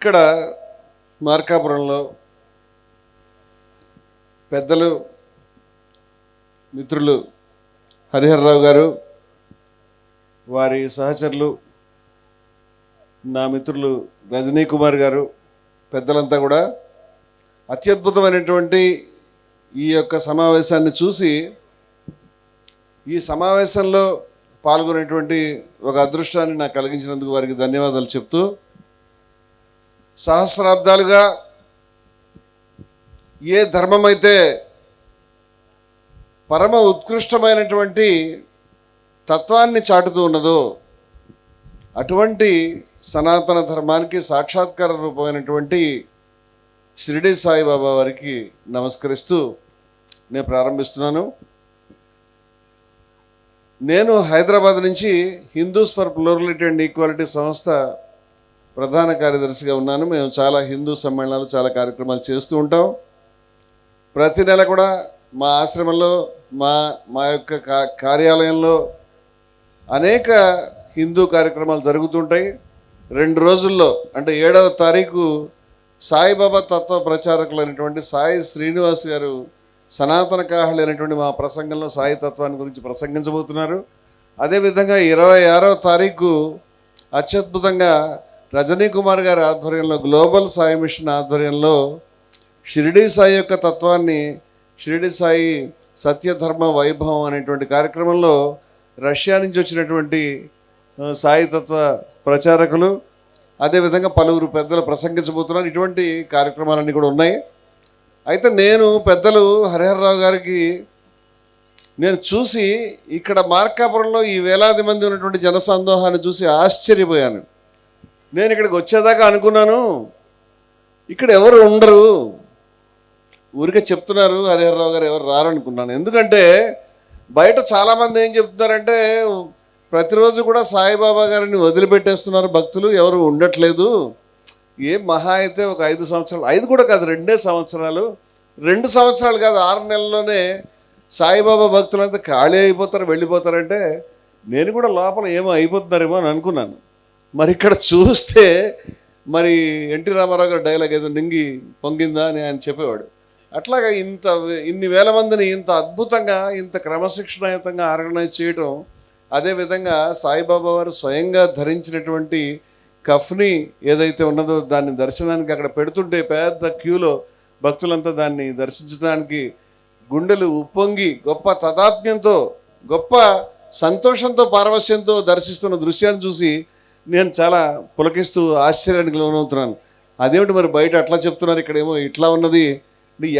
ఇక్కడ మార్కాపురంలో పెద్దలు మిత్రులు హరిహరరావు గారు, వారి సహచరులు, నా మిత్రులు రజనీ కుమార్ గారు, పెద్దలంతా కూడా అత్యద్భుతమైనటువంటి ఈ యొక్క సమావేశాన్ని చూసి ఈ సమావేశంలో పాల్గొనేటువంటి ఒక అదృష్టాన్ని నాకు కలిగించినందుకు వారికి ధన్యవాదాలు చెప్తూ, సహస్రాబ్దాలుగా ఏ ధర్మం అయితే పరమ ఉత్కృష్టమైనటువంటి తత్వాన్ని చాటుతూ ఉన్నదో అటువంటి సనాతన ధర్మానికి సాక్షాత్కార రూపమైనటువంటి షిరిడి సాయిబాబా వారికి నమస్కరిస్తూ నేను ప్రారంభిస్తున్నాను. నేను హైదరాబాద్ నుంచి Hindus for plurality and equality సంస్థ ప్రధాన కార్యదర్శిగా ఉన్నాను. మేము చాలా హిందూ సమ్మేళనాలు, చాలా కార్యక్రమాలు చేస్తూ ఉంటాం. ప్రతి నెల కూడా మా ఆశ్రమంలో, మా యొక్క కార్యాలయంలో అనేక హిందూ కార్యక్రమాలు జరుగుతుంటాయి. 2 రోజుల్లో అంటే 7వ తారీఖు సాయిబాబా తత్వ ప్రచారకులైనటువంటి సాయి శ్రీనివాస్ గారు సనాతన కాహళి అనేటువంటి మా ప్రసంగంలో సాయి తత్వాన్ని గురించి ప్రసంగించబోతున్నారు. అదేవిధంగా 26వ తారీఖు అత్యద్భుతంగా రజనీ కుమార్ గారి ఆధ్వర్యంలో, గ్లోబల్ సాయి మిషన్ ఆధ్వర్యంలో షిరిడి సాయి యొక్క తత్వాన్ని, షిరిడి సాయి సత్యధర్మ వైభవం అనేటువంటి కార్యక్రమంలో రష్యా నుంచి వచ్చినటువంటి సాయి తత్వ ప్రచారకులు, అదేవిధంగా పలువురు పెద్దలు ప్రసంగించబోతున్నారు. ఇటువంటి కార్యక్రమాలన్నీ కూడా ఉన్నాయి. అయితే నేను పెద్దలు హరిహరరావు గారికి నేను చూసి ఇక్కడ మార్కాపురంలో ఈ వేలాది మంది ఉన్నటువంటి జనసందోహాన్ని చూసి ఆశ్చర్యపోయాను. నేను ఇక్కడికి వచ్చేదాకా అనుకున్నాను ఇక్కడ ఎవరు ఉండరు, ఊరికే చెప్తున్నారు హరిహరరావు గారు, ఎవరు రారనుకున్నాను. ఎందుకంటే బయట చాలామంది ఏం చెప్తున్నారంటే ప్రతిరోజు కూడా సాయిబాబా గారిని వదిలిపెట్టేస్తున్నారు భక్తులు, ఎవరు ఉండట్లేదు. ఏం మహా అయితే ఒక 5 సంవత్సరాలు, 5 కూడా కాదు, 2 సంవత్సరాలు, 2 సంవత్సరాలు కాదు, 6 నెలల్లోనే సాయిబాబా భక్తులంతా ఖాళీ అయిపోతారు, వెళ్ళిపోతారంటే నేను కూడా లోపల ఏమో అయిపోతున్నారేమో అని అనుకున్నాను. మరి ఇక్కడ చూస్తే మరి ఎన్టీ రామారావు గారు డైలాగ్ ఏదో నింగి పొంగిందా అని ఆయన చెప్పేవాడు. అట్లాగా ఇన్ని వేల మందిని ఇంత అద్భుతంగా, ఇంత క్రమశిక్షణాయుతంగా ఆర్గనైజ్ చేయటం, అదేవిధంగా సాయిబాబా వారు స్వయంగా ధరించినటువంటి కఫ్ని ఏదైతే ఉన్నదో దాన్ని దర్శనానికి అక్కడ పెడుతుంటే పెద్ద క్యూలో భక్తులంతా దాన్ని దర్శించడానికి గుండెలు ఉప్పొంగి గొప్ప తదాత్మ్యంతో, గొప్ప సంతోషంతో, పారవశ్యంతో దర్శిస్తున్న దృశ్యాన్ని చూసి నేను చాలా పులకిస్తూ ఆశ్చర్యానికి లోనవుతున్నాను. అదేమిటి మరి బయట అట్లా చెప్తున్నారు, ఇక్కడేమో ఇట్లా ఉన్నది,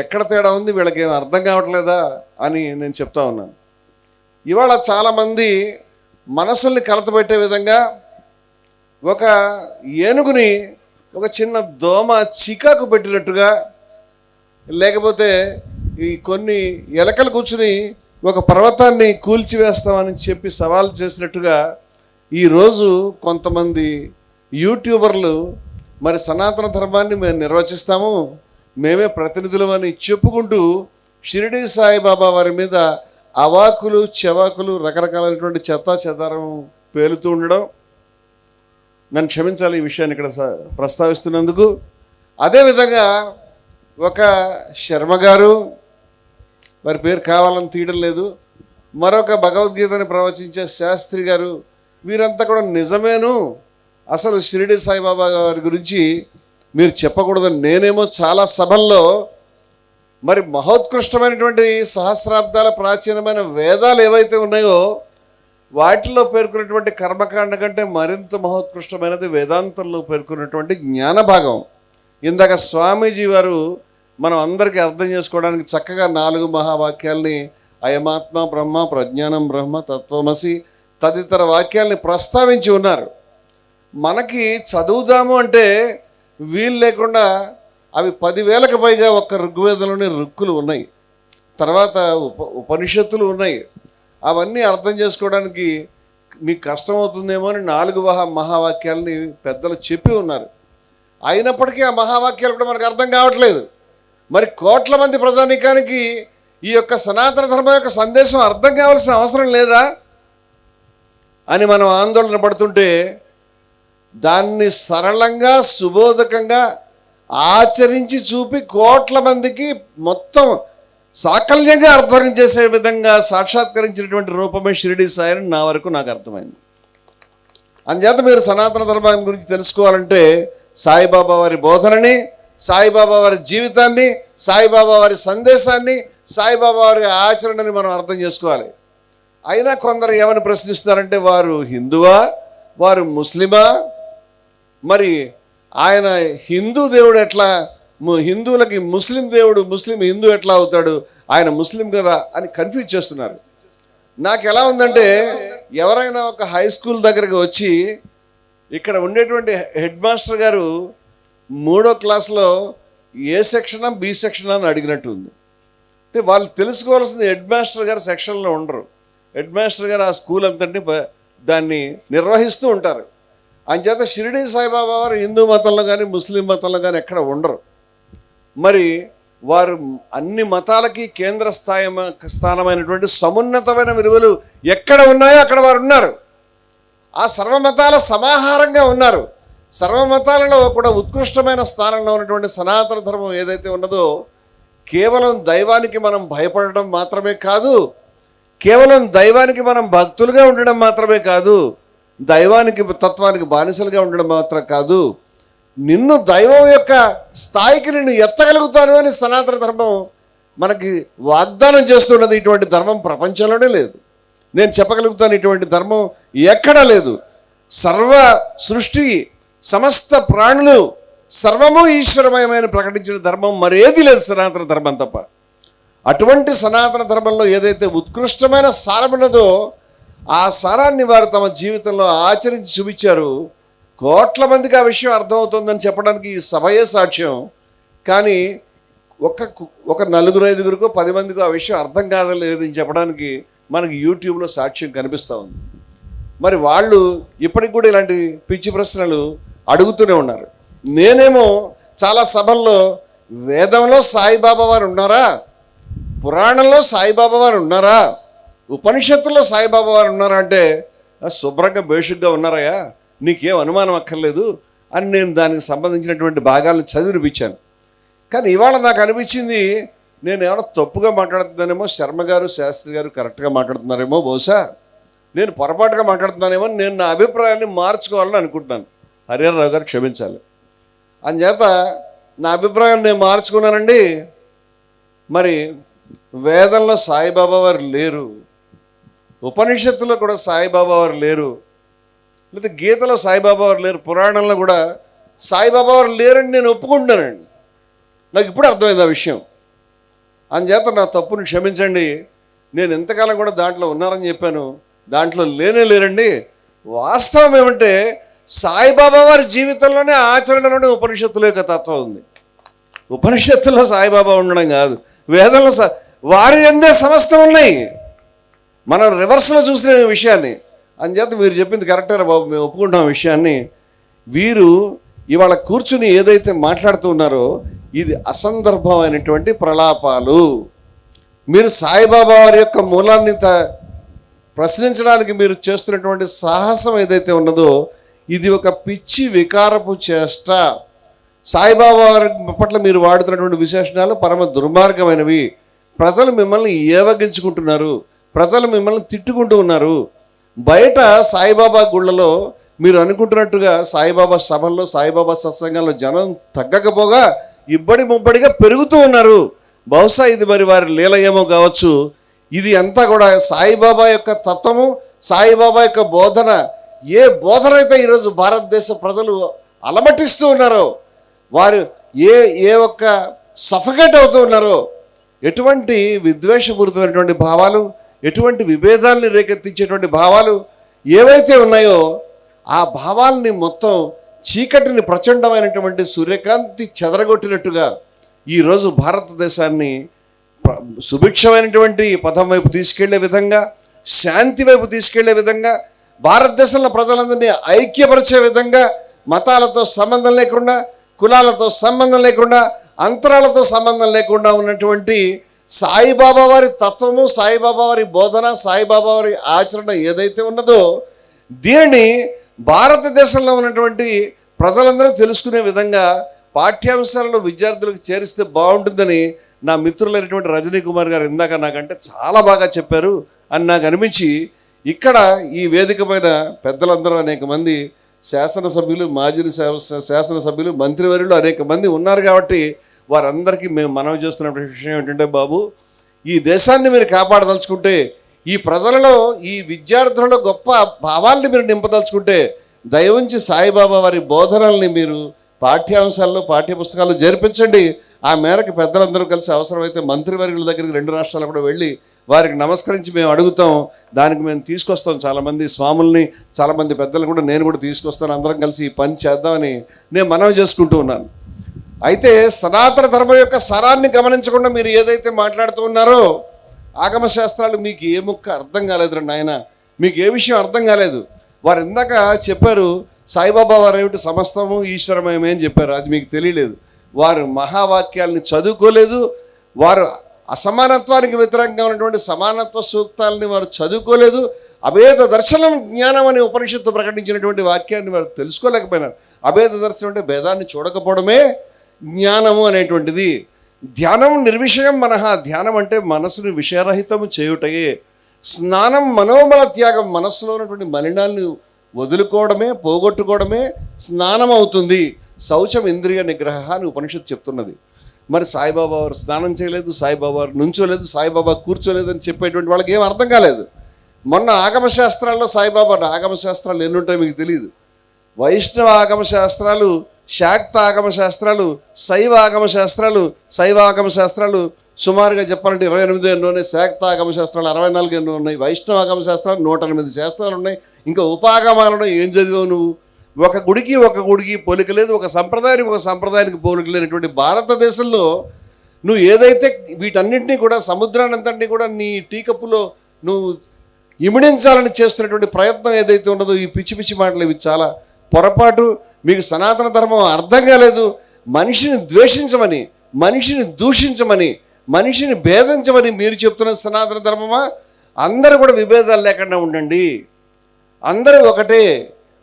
ఎక్కడ తేడా ఉంది, వీళ్ళకి ఏమో అర్థం కావట్లేదా అని నేను చెప్తా ఉన్నాను. ఇవాళ చాలామంది మనసుల్ని కలతపెట్టే విధంగా ఒక ఏనుగుని ఒక చిన్న దోమ చికాకు పెట్టినట్టుగా, లేకపోతే ఈ కొన్ని ఎలకలు కూర్చుని ఒక పర్వతాన్ని కూల్చివేస్తామని చెప్పి సవాల్ చేసినట్టుగా ఈరోజు కొంతమంది యూట్యూబర్లు మరి సనాతన ధర్మాన్ని మేము నిర్వచిస్తాము, మేమే ప్రతినిధులు అని చెప్పుకుంటూ షిరిడి సాయిబాబా వారి మీద అవాకులు చెవాకులు రకరకాలైనటువంటి చెత్తా చెదారం పేలుతూ ఉండడం, నన్ను క్షమించాలి ఈ విషయాన్ని ఇక్కడ ప్రస్తావిస్తున్నందుకు. అదేవిధంగా ఒక శర్మ గారు, వారి పేరు కావాలని తీయడం లేదు, మరొక భగవద్గీతని ప్రవచించే శాస్త్రి గారు, వీరంతా కూడా నిజమేను, అసలు షిరిడి సాయిబాబా గారి గురించి మీరు చెప్పకూడదని నేనేమో చాలా సభల్లో మరి మహోత్కృష్టమైనటువంటి సహస్రాబ్దాల ప్రాచీనమైన వేదాలు ఏవైతే ఉన్నాయో వాటిలో పేర్కొన్నటువంటి కర్మకాండ కంటే మరింత మహోత్కృష్టమైనది వేదాంతంలో పేర్కొన్నటువంటి జ్ఞానభాగం. ఇందాక స్వామీజీ వారు మనం అందరికీ అర్థం చేసుకోవడానికి చక్కగా 4 మహావాక్యాల్ని, అయమాత్మ బ్రహ్మ, ప్రజ్ఞానం బ్రహ్మ, తత్వమసి తదితర వాక్యాల్ని ప్రస్తావించి ఉన్నారు. మనకి చదువుదాము అంటే వీలు లేకుండా అవి 10,000కు పైగా ఒక్క ఋగ్వేదంలోనే రుక్కులు ఉన్నాయి, తర్వాత ఉపనిషత్తులు ఉన్నాయి. అవన్నీ అర్థం చేసుకోవడానికి మీకు కష్టమవుతుందేమో అని 4 మహావాక్యాలని పెద్దలు చెప్పి ఉన్నారు. అయినప్పటికీ ఆ మహావాక్యాలు కూడా మనకు అర్థం కావట్లేదు. మరి కోట్ల మంది ప్రజానీకానికి ఈ యొక్క సనాతన ధర్మం యొక్క సందేశం అర్థం కావాల్సిన అవసరం లేదా అని మనం ఆందోళన పడుతుంటే దాన్ని సరళంగా సుబోధకంగా ఆచరించి చూపి కోట్ల మందికి మొత్తం సాకల్యంగా అర్థం చేసే విధంగా సాక్షాత్కరించినటువంటి రూపమే షిరిడి సాయి అని నా వరకు నాకు అర్థమైంది. అందుచేత మీరు సనాతన ధర్మం గురించి తెలుసుకోవాలంటే సాయిబాబా వారి బోధనని, సాయిబాబా వారి జీవితాన్ని, సాయిబాబా వారి సందేశాన్ని, సాయిబాబా వారి ఆచరణని మనం అర్థం చేసుకోవాలి. అయినా కొందరు ఏమని ప్రశ్నిస్తారంటే వారు హిందువా, వారు ముస్లిమా, మరి ఆయన హిందూ దేవుడు ఎట్లా, హిందువులకి ముస్లిం దేవుడు, ముస్లిం హిందూ ఎట్లా అవుతాడు, ఆయన ముస్లిం కదా అని కన్ఫ్యూజ్ చేస్తున్నారు. నాకు ఎలా ఉందంటే ఎవరైనా ఒక హై స్కూల్ దగ్గరకు వచ్చి ఇక్కడ ఉండేటువంటి హెడ్ మాస్టర్ గారు 3వ క్లాస్లో ఏ సెక్షనా బి సెక్షనా అని అడిగినట్టు ఉంది. అంటే వాళ్ళు తెలుసుకోవాల్సింది హెడ్ మాస్టర్ గారు సెక్షన్లో ఉండరు. హెడ్ మాస్టర్ గారు ఆ స్కూల్ అంతటి దాన్ని నిర్వహిస్తూ ఉంటారు. అంచేత షిరిడి సాయిబాబా వారు హిందూ మతంలో కానీ ముస్లిం మతంలో కానీ ఎక్కడ ఉండరు. మరి వారు అన్ని మతాలకి కేంద్ర స్థానమైనటువంటి సమున్నతమైన విలువలు ఎక్కడ ఉన్నాయో అక్కడ వారు ఉన్నారు. ఆ సర్వమతాల సమాహారంగా ఉన్నారు. సర్వమతాలలో కూడా ఉత్కృష్టమైన స్థానంలో ఉన్నటువంటి సనాతన ధర్మం ఏదైతే ఉన్నదో కేవలం దైవానికి మనం భయపడడం మాత్రమే కాదు, కేవలం దైవానికి మనం భక్తులుగా ఉండడం మాత్రమే కాదు, దైవానికి తత్వానికి బానిసలుగా ఉండడం మాత్రం కాదు, నిన్ను దైవం యొక్క స్థాయికి నిన్ను ఎత్తగలుగుతాను అని సనాతన ధర్మం మనకి వాగ్దానం చేస్తున్నది. ఇటువంటి ధర్మం ప్రపంచంలోనే లేదు. నేను చెప్పగలుగుతాను ఇటువంటి ధర్మం ఎక్కడా లేదు. సర్వ సృష్టి, సమస్త ప్రాణులు సర్వము ఈశ్వరమయమైన ప్రకటించిన ధర్మం మరేది లేదు సనాతన ధర్మం తప్ప. అటువంటి సనాతన ధర్మంలో ఏదైతే ఉత్కృష్టమైన సారం ఉన్నదో ఆ సారాన్ని వారు తమ జీవితంలో ఆచరించి చూపించారు. కోట్ల మందికి ఆ విషయం అర్థమవుతుందని చెప్పడానికి ఈ సభయే సాక్ష్యం. కానీ ఒక 4-5 10 మందికి ఆ విషయం అర్థం కాదలేదని చెప్పడానికి మనకి యూట్యూబ్లో సాక్ష్యం కనిపిస్తూ ఉంది. మరి వాళ్ళు ఇప్పటికి కూడా ఇలాంటి పిచ్చి ప్రశ్నలు అడుగుతూనే ఉన్నారు. నేనేమో చాలా సభల్లో వేదంలో సాయిబాబా వారు ఉన్నారా, పురాణంలో సాయిబాబా వారు ఉన్నారా, ఉపనిషత్తుల్లో సాయిబాబా వారు ఉన్నారా అంటే శుభ్రంగా బేషుగ్గా ఉన్నారయ్యా, నీకేం అనుమానం అక్కర్లేదు అని నేను దానికి సంబంధించినటువంటి భాగాలను చదివినిపించాను. కానీ ఇవాళ నాకు అనిపించింది నేను ఏమైనా తప్పుగా మాట్లాడుతున్నానేమో, శర్మ గారు శాస్త్రి గారు కరెక్ట్గా మాట్లాడుతున్నారేమో, బహుశా నేను పొరపాటుగా మాట్లాడుతున్నానేమో, నేను నా అభిప్రాయాన్ని మార్చుకోవాలని అనుకుంటున్నాను. హరిహరరావు గారు క్షమించాలి. అందుచేత నా అభిప్రాయాన్ని నేను మార్చుకున్నానండి. మరి వేదంలో సాయిబాబా వారు లేరు, ఉపనిషత్తులో కూడా సాయిబాబా వారు లేరు, లేదా గీతలో సాయిబాబా వారు లేరు, పురాణంలో కూడా సాయిబాబా వారు లేరని నేను ఒప్పుకుంటున్నానండి. నాకు ఇప్పుడు అర్థమైంది ఆ విషయం. అందుచేత నా తప్పుని క్షమించండి. నేను ఎంతకాలం కూడా దాంట్లో ఉన్నారని చెప్పాను, దాంట్లో లేరండి. వాస్తవం ఏమంటే సాయిబాబా వారి జీవితంలోనే ఆచరణలోనే ఉపనిషత్తుల యొక్క తత్వం ఉంది. ఉపనిషత్తుల్లో సాయిబాబా ఉండడం కాదు, వేదంలో వారి అందే సమస్తం ఉన్నాయి. మనం రివర్స్లో చూసిన విషయాన్ని. అందుచేత మీరు చెప్పింది కరెక్టే బాబు, మేము ఒప్పుకుంటాం విషయాన్ని. వీరు ఇవాళ కూర్చుని ఏదైతే మాట్లాడుతూ ఉన్నారో ఇది అసందర్భమైనటువంటి ప్రలాపాలు. మీరు సాయిబాబా వారి యొక్క మూలాన్ని ప్రశ్నించడానికి మీరు చేస్తున్నటువంటి సాహసం ఏదైతే ఉన్నదో ఇది ఒక పిచ్చి వికారపు చేష్ట. సాయిబాబా వారి పట్ల మీరు వాడుతున్నటువంటి విశేషణాలు పరమ దుర్మార్గమైనవి. ప్రజలు మిమ్మల్ని ఏవగించుకుంటున్నారు, ప్రజలు మిమ్మల్ని తిట్టుకుంటూ ఉన్నారు. బయట సాయిబాబా గుళ్ళలో మీరు అనుకుంటున్నట్టుగా సాయిబాబా సభల్లో, సాయిబాబా సత్సంగాల్లో జనం తగ్గకపోగా ఇబ్బడి ముబ్బడిగా పెరుగుతూ ఉన్నారు. బహుశా ఇది మరి వారి లీల ఏమో కావచ్చు. ఇది అంతా కూడా సాయిబాబా యొక్క తత్వము, సాయిబాబా యొక్క బోధన. ఏ బోధన అయితే ఈరోజు భారతదేశ ప్రజలు అలమటిస్తూ ఉన్నారో, వారు ఏ ఒక్క సఫకేట్ అవుతూ ఉన్నారో, ఎటువంటి విద్వేషపూరితమైనటువంటి భావాలు, ఎటువంటి విభేదాలని రేకెత్తించేటువంటి భావాలు ఏవైతే ఉన్నాయో ఆ భావాల్ని మొత్తం చీకటిని ప్రచండమైనటువంటి సూర్యకాంతి చెదరగొట్టినట్టుగా ఈరోజు భారతదేశాన్ని సుభిక్షమైనటువంటి పథం వైపు తీసుకెళ్లే విధంగా, శాంతి వైపు తీసుకెళ్లే విధంగా, భారతదేశంలో ప్రజలందరినీ ఐక్యపరిచే విధంగా, మతాలతో సంబంధం లేకుండా, కులాలతో సంబంధం లేకుండా, అంతరాలతో సంబంధం లేకుండా ఉన్నటువంటి సాయిబాబా వారి తత్వము, సాయిబాబా వారి బోధన, సాయిబాబా వారి ఆచరణ ఏదైతే ఉన్నదో దీనిని భారతదేశంలో ఉన్నటువంటి ప్రజలందరూ తెలుసుకునే విధంగా పాఠ్యాంశాలను విద్యార్థులకు చేరిస్తే బాగుంటుందని నా మిత్రులైనటువంటి రజనీ కుమార్ గారు ఇందాక నాకంటే చాలా బాగా చెప్పారు అని నాకు అనిపించి, ఇక్కడ ఈ వేదిక పైన పెద్దలందరూ అనేక మంది శాసనసభ్యులు, మాజీ శాసనసభ్యులు, మంత్రివర్యులు అనేక మంది ఉన్నారు కాబట్టి వారందరికీ మేము మనవి చేస్తున్న విషయం ఏంటంటే, బాబు, ఈ దేశాన్ని మీరు కాపాడదలుచుకుంటే, ఈ ప్రజలలో, ఈ విద్యార్థులలో గొప్ప భావాల్ని మీరు నింపదలుచుకుంటే, దయవుంచి సాయిబాబా వారి బోధనల్ని మీరు పాఠ్యాంశాల్లో, పాఠ్యపుస్తకాల్లో చేర్పించండి. ఆ మేరకు పెద్దలందరూ కలిసి అవసరమైతే మంత్రివర్యుల దగ్గరికి 2 రాష్ట్రాలు కూడా వెళ్ళి వారికి నమస్కరించి మేము అడుగుతాం. దానికి మేము తీసుకొస్తాం చాలామంది స్వాముల్ని, చాలామంది పెద్దలు కూడా నేను కూడా తీసుకొస్తాను. అందరం కలిసి ఈ పని చేద్దామని నేను మనవి చేసుకుంటూ ఉన్నాను. అయితే సనాతన ధర్మం యొక్క సారాన్ని గమనించకుండా మీరు ఏదైతే మాట్లాడుతూ ఉన్నారో, ఆగమ శాస్త్రాలు మీకు ఏ ముక్క అర్థం కాలేదు రండి ఆయన, మీకు ఏ విషయం అర్థం కాలేదు. వారు ఇందాక చెప్పారు సాయిబాబా వారు ఏమిటి సమస్తము ఈశ్వరమయమే అని చెప్పారు, అది మీకు తెలియలేదు. వారు మహావాక్యాలని చదువుకోలేదు, వారు అసమానత్వానికి వ్యతిరేకంగా ఉన్నటువంటి సమానత్వ సూక్తాలని వారు చదువుకోలేదు, అభేద దర్శనం జ్ఞానం అనే ఉపనిషత్తు ప్రకటించినటువంటి వాక్యాన్ని వారు తెలుసుకోలేకపోయినారు. అభేద దర్శనం అంటే భేదాన్ని చూడకపోవడమే జ్ఞానము అనేటువంటిది. ధ్యానం నిర్విషయం మనహ, ధ్యానం అంటే మనసుని విషయరహితము చేయుటయే. స్నానం మనోమల త్యాగం, మనస్సులో ఉన్నటువంటి మలినాన్ని వదులుకోవడమే, పోగొట్టుకోవడమే స్నానం అవుతుంది. శౌచం ఇంద్రియ నిగ్రహ అని ఉపనిషత్తు చెప్తున్నది. మరి సాయిబాబా వారు స్నానం చేయలేదు, సాయిబాబా వారు నుంచోలేదు, సాయిబాబా కూర్చోలేదు అని చెప్పేటువంటి వాళ్ళకి ఏం అర్థం కాలేదు. మొన్న ఆగమశాస్త్రాల్లో సాయిబాబా ఆగమశాస్త్రాలు ఎన్ని ఉంటాయో మీకు తెలియదు. వైష్ణవ ఆగమశాస్త్రాలు, శాక్త ఆగమశాస్త్రాలు, శైవ ఆగమశాస్త్రాలు, శైవ ఆగమశాస్త్రాలు సుమారుగా చెప్పాలంటే 28 ఎన్నో ఉన్నాయి. శాక్త ఆగమశాస్త్రాలు 64 ఎన్నో ఉన్నాయి. వైష్ణవ ఆగమశాస్త్రాలు 108 శాస్త్రాలు ఉన్నాయి. ఇంకా ఉపాగమాలు ఉన్నాయి. ఏం చదివావు నువ్వు? ఒక గుడికి పోలిక లేదు, ఒక సంప్రదాయానికి పోలిక లేనటువంటి భారతదేశంలో నువ్వు ఏదైతే వీటన్నింటినీ కూడా, సముద్రాన్నంతటినీ కూడా నీ టీ కప్పులో నువ్వు ఇమిడించాలని చేస్తున్నటువంటి ప్రయత్నం ఏదైతే ఉండదో, ఈ పిచ్చి పిచ్చి మాటలు ఇవి చాలా పొరపాటు. మీకు సనాతన ధర్మం అర్థం కాలేదు. మనిషిని ద్వేషించమని, మనిషిని దూషించమని, మనిషిని భేదించమని మీరు చెప్తున్న సనాతన ధర్మమా? అందరూ కూడా విభేదాలు లేకుండా ఉండండి, అందరూ ఒకటే,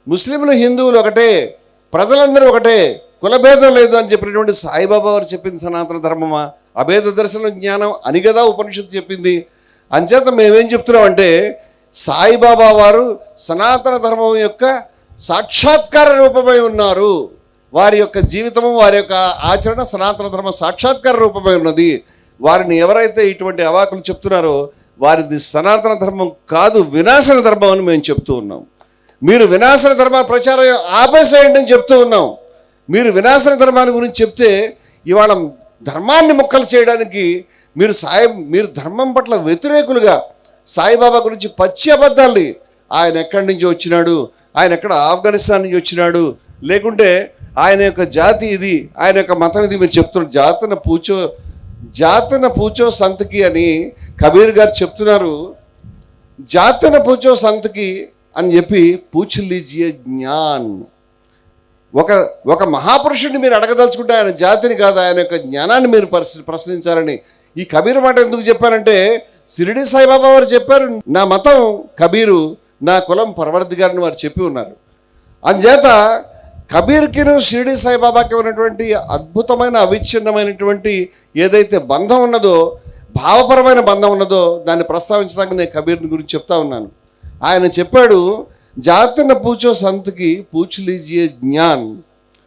ముస్లింలు హిందువులు ఒకటే, ప్రజలందరూ ఒకటే, కులభేదం లేదు అని చెప్పినటువంటి సాయిబాబా వారు చెప్పింది సనాతన ధర్మమా? అభేద దర్శనం జ్ఞానం అని కదా ఉపనిషత్తు చెప్పింది. అంచేత మేమేం చెప్తున్నామంటే, సాయిబాబా వారు సనాతన ధర్మం యొక్క సాక్షాత్కార రూపమై ఉన్నారు. వారి యొక్క జీవితము, వారి యొక్క ఆచరణ సనాతన ధర్మ సాక్షాత్కార రూపమై ఉన్నది. వారిని ఎవరైతే ఇటువంటి అవాకులు చెప్తున్నారో వారిది సనాతన ధర్మం కాదు, వినాశన ధర్మం అని మేము చెప్తూ ఉన్నాం. మీరు వినాశన ధర్మ ప్రచారం ఆపేసేయండి అని చెప్తూ ఉన్నాం. మీరు వినాశన ధర్మాన్ని గురించి చెప్తే ఇవాళ ధర్మాన్ని ముక్కలు చేయడానికి మీరు ధర్మం పట్ల వ్యతిరేకులుగా సాయిబాబా గురించి పచ్చి అబద్ధాల్ని, ఆయన ఎక్కడి నుంచి వచ్చినాడు, ఆయన ఎక్కడ ఆఫ్ఘనిస్తాన్ నుంచి వచ్చినాడు, లేకుంటే ఆయన యొక్క జాతి ఇది, ఆయన యొక్క మతం ఇది మీరు చెప్తున్నారు. జాతన పూచో సంతకి అని కబీర్ గారు చెప్తున్నారు. జాతన పూచో సంతకి అని చెప్పి పూచ్ లీజియే జ్ఞాన్. ఒక మహాపురుషుడిని మీరు అడగదలుచుకుంటే ఆయన జాతిని కాదు, ఆయన యొక్క జ్ఞానాన్ని మీరు ప్రశ్నించాలని ఈ కబీర్ మాట ఎందుకు చెప్పారంటే, షిరిడి సాయిబాబా వారు చెప్పారు, నా మతం కబీరు, నా కులం పరవర్దిగారిని వారు చెప్పి ఉన్నారు. అందుచేత కబీర్కిను షిరిడి సాయిబాబాకి ఉన్నటువంటి అద్భుతమైన అవిచ్ఛిన్నమైనటువంటి ఏదైతే బంధం ఉన్నదో, భావపరమైన బంధం ఉన్నదో, దాన్ని ప్రస్తావించడానికి నేను కబీర్ని గురించి చెప్తా ఉన్నాను. ఆయన చెప్పాడు, జాతన పూచో సంతకి పూచ్ లీజియే జ్ఞాన్,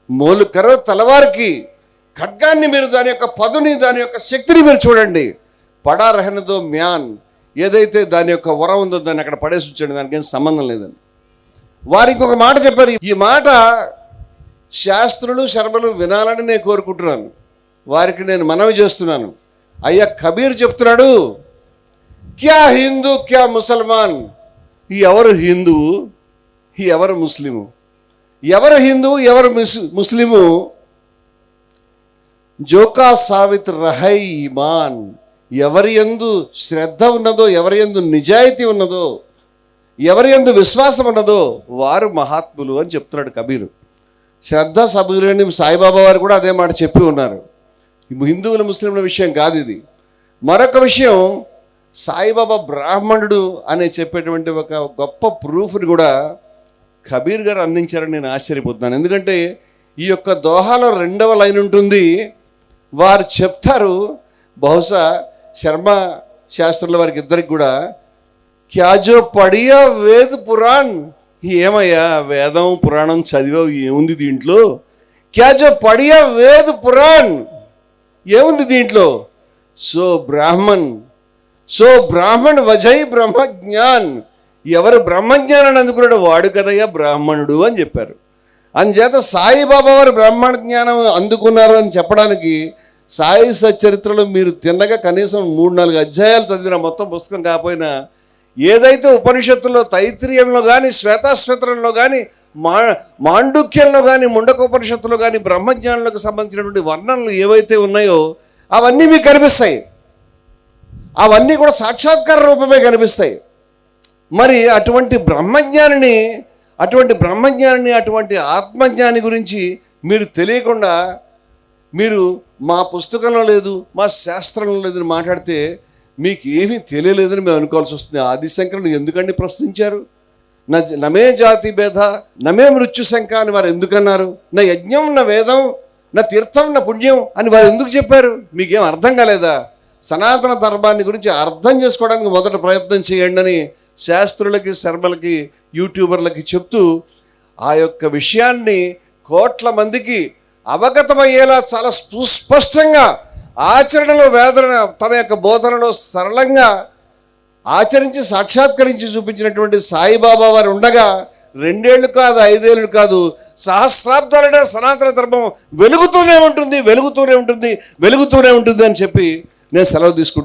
మోలు కరో తలవారికి, ఖడ్గాన్ని మీరు దాని యొక్క పదుని, దాని యొక్క శక్తిని మీరు చూడండి. పడా రహనదో మ్యాన్, ఏదైతే దాని యొక్క వర ఉందో దాన్ని అక్కడ పడేసి ఉంచండి, దానికి ఏం సంబంధం లేదని వారికి ఒక మాట చెప్పారు. ఈ మాట శాస్త్రులు శర్మలు వినాలని నేను కోరుకుంటున్నాను. వారికి నేను మనవి చేస్తున్నాను. అయ్యా కబీర్ చెప్తున్నాడు, క్యా హిందూ క్యా ముసల్మాన్, ఎవరు హిందువు ఎవరు ముస్లిము, ఎవరు హిందువు ఎవరు ముస్లిము, జోకా సావిత్ రహై ఇమాన్, ఎవరి యందు శ్రద్ధ ఉన్నదో, ఎవరి యందు నిజాయితీ ఉన్నదో, ఎవరి యందు విశ్వాసం ఉన్నదో వారు మహాత్ములు అని చెప్తున్నాడు కబీరు. శ్రద్ధ సభ్యులని సాయిబాబా వారు కూడా అదే మాట చెప్పి ఉన్నారు. హిందువుల ముస్లింల విషయం కాదు ఇది. మరొక విషయం, సాయిబాబా బ్రాహ్మణుడు అనే చెప్పేటువంటి ఒక గొప్ప ప్రూఫ్ని కూడా కబీర్ గారు అందించారని నేను ఆశ్చర్యపోతున్నాను. ఎందుకంటే ఈ యొక్క దోహాలో 2వ లైన్ ఉంటుంది. వారు చెప్తారు, బహుశా శర్మ శాస్త్రుల వారికి ఇద్దరికి కూడా, క్యాజో పడియా వేద్ పురాణ్, ఏమయ్యా వేదం పురాణం చదివావు, ఏముంది దీంట్లో? క్యాజో పడియా వేద్ పురాణ్, ఏముంది దీంట్లో? సో బ్రాహ్మణ్ వజై బ్రహ్మజ్ఞాన్, ఎవరు బ్రహ్మజ్ఞానాన్ని అందుకున్నాడు వాడు కదయ్యా బ్రాహ్మణుడు అని చెప్పారు. అందుచేత సాయిబాబా వారు బ్రాహ్మణ జ్ఞానం అందుకున్నారు అని చెప్పడానికి సాయి సచరిత్రలో మీరు తిన్నగా కనీసం 3-4 అధ్యాయాలు చదివిన, మొత్తం పుస్తకం కాకపోయినా, ఏదైతే ఉపనిషత్తుల్లో తైత్రీయంలో కానీ, శ్వేతాశ్వతరంలో కానీ, మాండుక్యంలో కానీ, ముండకోపనిషత్తులో కానీ బ్రహ్మజ్ఞానులకు సంబంధించినటువంటి వర్ణనలు ఏవైతే ఉన్నాయో అవన్నీ మీకు కనిపిస్తాయి. అవన్నీ కూడా సాక్షాత్కార రూపమే కనిపిస్తాయి. మరి అటువంటి బ్రహ్మజ్ఞానిని, అటువంటి ఆత్మజ్ఞాని గురించి మీరు తెలియకుండా మీరు మా పుస్తకంలో లేదు, మా శాస్త్రంలో లేదని మాట్లాడితే మీకు ఏమీ తెలియలేదని మేము అనుకోవాల్సి వస్తుంది. ఆదిశంకరులు ఎందుకండి ప్రశ్నించారు? నమే జాతి భేద నమే మృత్యు శంక అని వారు ఎందుకన్నారు? నా యజ్ఞం, నా వేదం, నా తీర్థం, నా పుణ్యం అని వారు ఎందుకు చెప్పారు? మీకేం అర్థం కాలేదా? సనాతన ధర్మాన్ని గురించి అర్థం చేసుకోవడానికి మొదట ప్రయత్నం చేయండి అని శాస్త్రులకి, శర్మలకి, యూట్యూబర్లకి చెప్తూ ఆ యొక్క విషయాన్ని కోట్ల మందికి అవగతమయ్యేలా చాలా సుస్పష్టంగా ఆచరణలో తన యొక్క బోధనలో సరళంగా ఆచరించి సాక్షాత్కరించి చూపించినటువంటి సాయిబాబా వారు ఉండగా 2 ఏళ్ళు కాదు, 5 ఏళ్ళు కాదు, సహస్రాబ్దాలైన సనాతన ధర్మం వెలుగుతూనే ఉంటుంది అని చెప్పి నేను సెలవు తీసుకుంటాను.